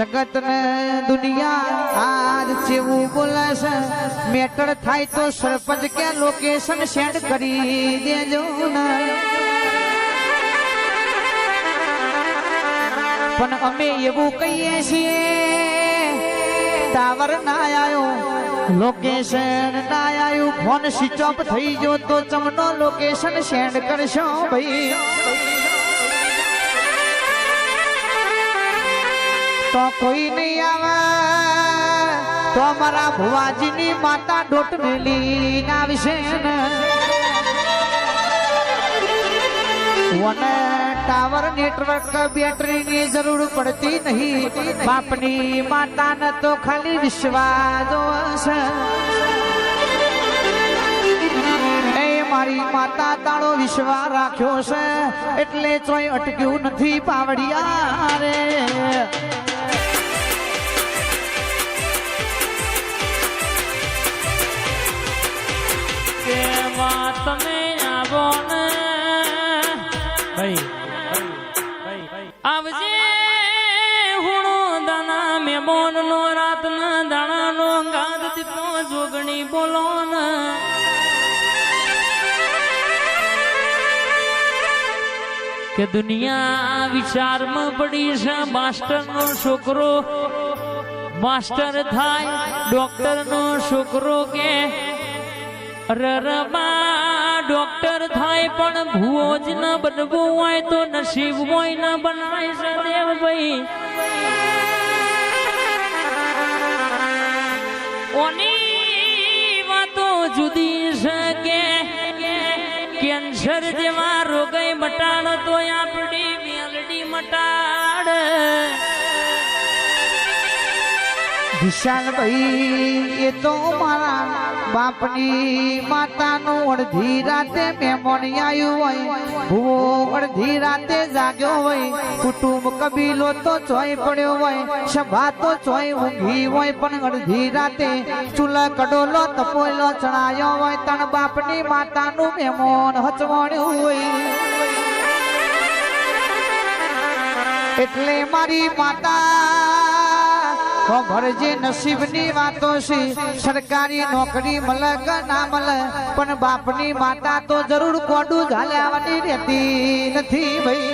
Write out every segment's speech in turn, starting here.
जगत ने दुनिया आज चेवू बोले से मैटर थाय तो सरपंच के लोकेशन सेंड करी देजो ने पण अमे एवं कहीए छीए टावर ना आयो लोकेशन ना आयो फोन स्विच ऑफ थई गयो तो चमनो लोकेशन सेंड करशो भाई तो कोई नहीं आवे तो हमारा भुवाजी नी माता डोट मेली ना विषय वने टावर नेटवर्क का बैटरी की जरूर पड़ती नहीं बापनी माता ने तो खाली विश्वास ए मारी माता तारो विश्वास राख्यो से એટલે ચોય અટક્યું નથી પાવડિયા રે તમે આવો ને આવજે હુણો દાના મેમોન નો રાત ના દાણા નો ગાદ દીપો જોગણી બોલો ને કે દુનિયા વિચાર માં પડી છે માસ્ટર નો છોકરો માસ્ટર થાય ડોક્ટર નો છોકરો કે રરબા ડોક્ટર થાય પણ ભૂવો જ ન બનવું હોય તો નસીબ હોય ન બનાય છે દેવભાઈ ઓની વાતો જુદી છે કે કેન્સર જેવા રોગે મટાડ તો આપણી મેલડી મટાડ વિશાલ ભાઈ એ તો મારા બાપની માતાનું અડધી રાતે મહેમાન આવ્યું હોય ભૂવો અડધી રાતે જાગ્યો હોય કુટુંબ કબીલો તો ચોય પડ્યો હોય સભા તો ચોય ઊંઘી હોય પણ અડધી રાતે ચૂલા કડોલો તપોયલો ચણાયો હોય તણ બાપની માતાનું મહેમાન હચવાણ્યું હોય એટલે મારી માતા ભરજે નસીબની વાતો છે સરકારી નોકરી મળે કે ના મળે પણ બાપની માતા તો જરૂર કોડું ઝાલ્યાવાની રહેતી નથી ભાઈ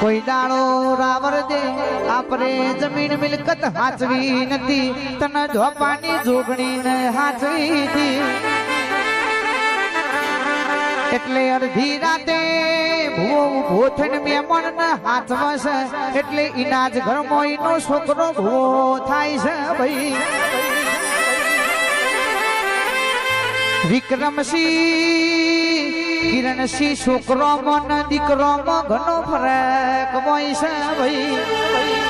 કોઈ દાડો રાવર દે આપરે જમીન મિલકત હાચવી નથી તને ધોપાની જોગણી ને હાચવી હતી એટલે અડધી રાતે ભૂવો થઈને મહેમાન ને હાથમાં છે એટલે ઇનાજ ઘરમાં એનો છોકરો ભૂવો થાય છે ભાઈ વિક્રમસિંહ કિરણસિંહ છોકરોમાં ને દીકરોમાં ઘણો ફરક હોય છે ભાઈ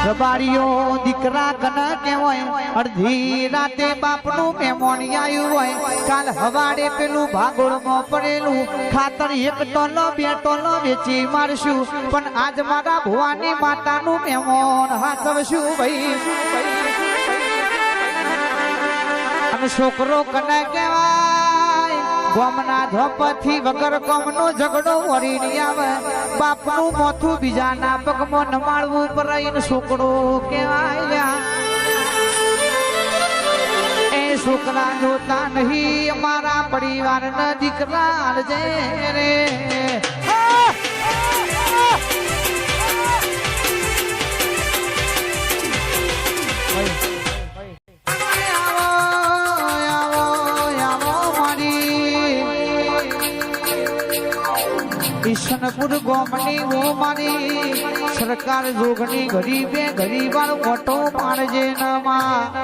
રબારીઓ દીકરા કને કહેવાય અડધી રાતે બાપનું મહેમાન આવ્યું હોય કાલ હવાડે પેલું ભાગોળમાં પડેલું ખાતર એક ટોલો બે ટોલો વેચી મારશું પણ આજ મારા ભુવાની માતાનું મહેમાન હાચવશું ભાઈ અને છોકરો કને કહેવાય ગોમના ધોપથી વગર કોમનો ઝઘડો વળી નહીં આવે બાપનું મોથું બીજાના પગમાં નમાડવું પરાઈને છોકરો કહેવાય એ છોકરા જોતા નહીં અમારા પરિવારના દીકરા જે રે કિશનપુર ગોમની ઓ મારી સરકાર જોગણી ગરીબે ગરીબાર મોટો પાડજે નમાં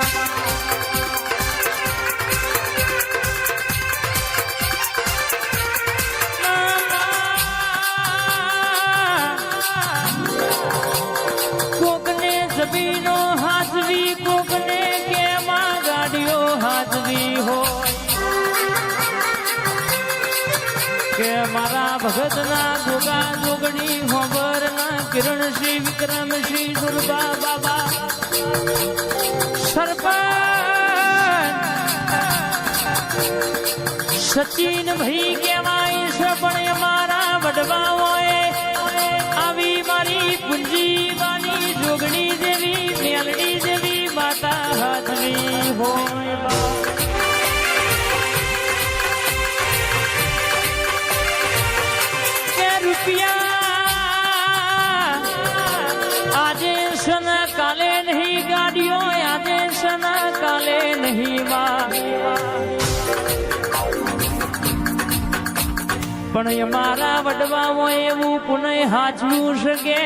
કોકને જમીનો હાજવી કોકને કેમાં ગાડીઓ હાજવી હોય કે મારા ભગતના જોગા જોગણી હોબરના કિરણસિંહ વિક્રમસિંહ સુરબા બાબા સરપંચ સચિન ભાઈ કહેવાય છે પણ મારા વડવા રૂપિયા આજે સન કાલે નહીં ગાડીઓ આજે સન કાલે નહીં માં પણ અમારા વડવાઓ એવું પુનઃ હાચવું શકે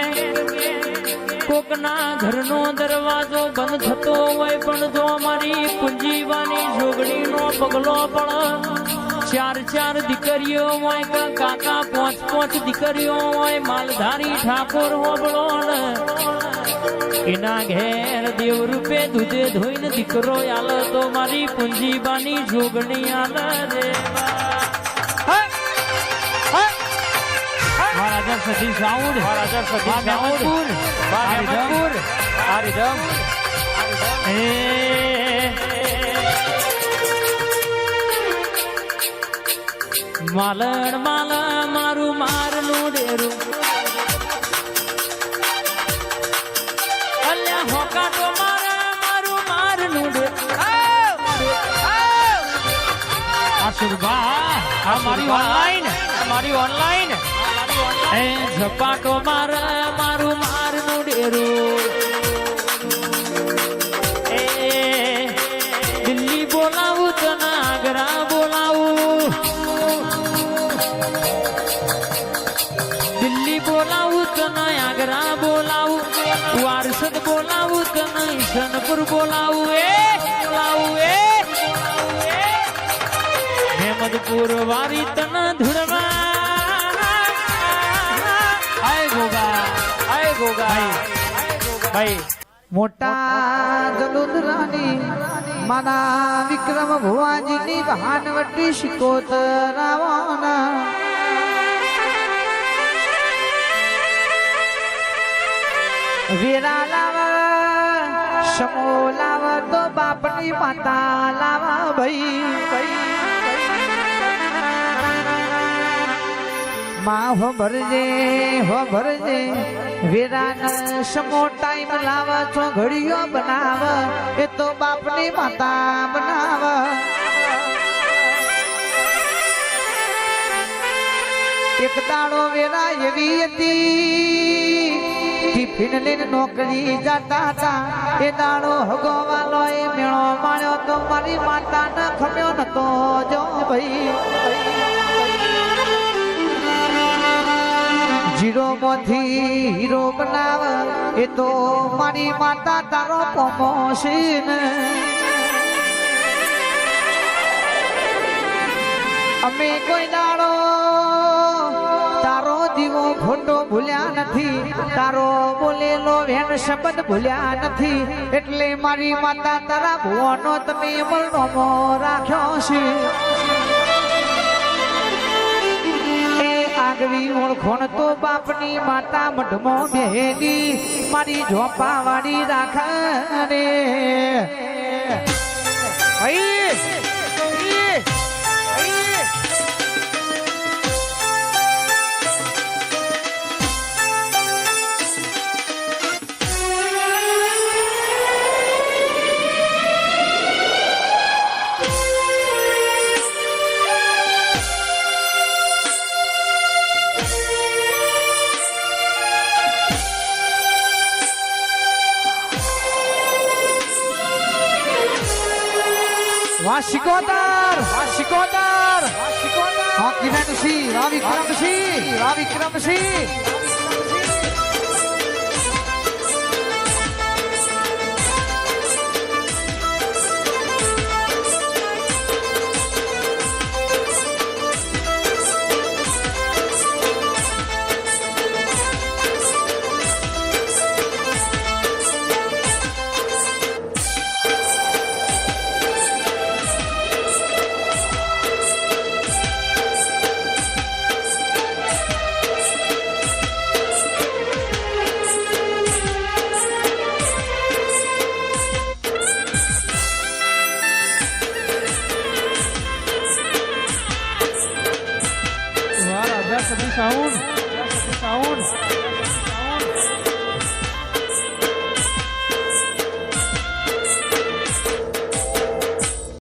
કોકના ઘરનો દરવાજો બંધ થતો હોય પણ જો અમારી પુંજીવાની જોગણીનો પગલો પણ ચાર દીકરીઓ હોય કે કાકા પાંચ દીકરીઓ હોય માલધારી ઠાકોર હોબળો એના ઘેર દેવ રૂપે દૂધે ધોઈને દીકરો આલ તો મારી પુંજીબાની જોગણી આલ રે મહારાજા સતી સાઉન્ડ મહારાજા સતી સાઉન્ડ મહારાજપુર હરિધમ માલણ માલા મારું મારનું ડેરું અલ્યા હોકાટો મારું મારનું ડેરું આ સુરભા આ મારી ઓનલાઈન એ ઝપાટો મારું મારનું ડેરું એ દિલ્હી બોલાવું તને આગ્રા બોલાવું દિલ્હી બોલાવું તને આગ્રા બોલાવું વારસદ બોલાવું તને ઈશનપુર બોલાવું હેમદપુર વારી તને ધૂળવા મોટા જલોદરાની માના વિક્રમ ભુવાજીની ભાનવટી શિકોતરાવાના વેરા લાવા સમો લાવા તો બાપની માતા લાવા ભાઈ માં હો ભરજે વેરાના સમો ટાઈમ લાવ છો ઘડીઓ બનાવ એ તો બાપની માતા બનાવ એક દાડો વેરા એવી હતી ટિફિન લઈને નોકરી જતા હતા એ દાડો હગોવાલો એ મેળો માળ્યો તો મારી માતા ન ખમ્યો નતો જો ભાઈ જીરો માંથી હીરો બનાવ એ તો મારી માતા તારો પ્રમોશન અમે કોઈ દાડો તારો દીવો ખોટો ભૂલ્યા નથી તારો બોલેલો વેણ શબ્દ ભૂલ્યા નથી એટલે મારી માતા તારા ભુવાનો તમે મરણો રાખ્યો છે આગવી ઓળખોણ તો બાપની માતા મઢમો બેની મારી ઝોપા વાળી રાખે વાશિકોદર હા કિરણસિંહ વિક્રમસિંહ સાઉન્ડ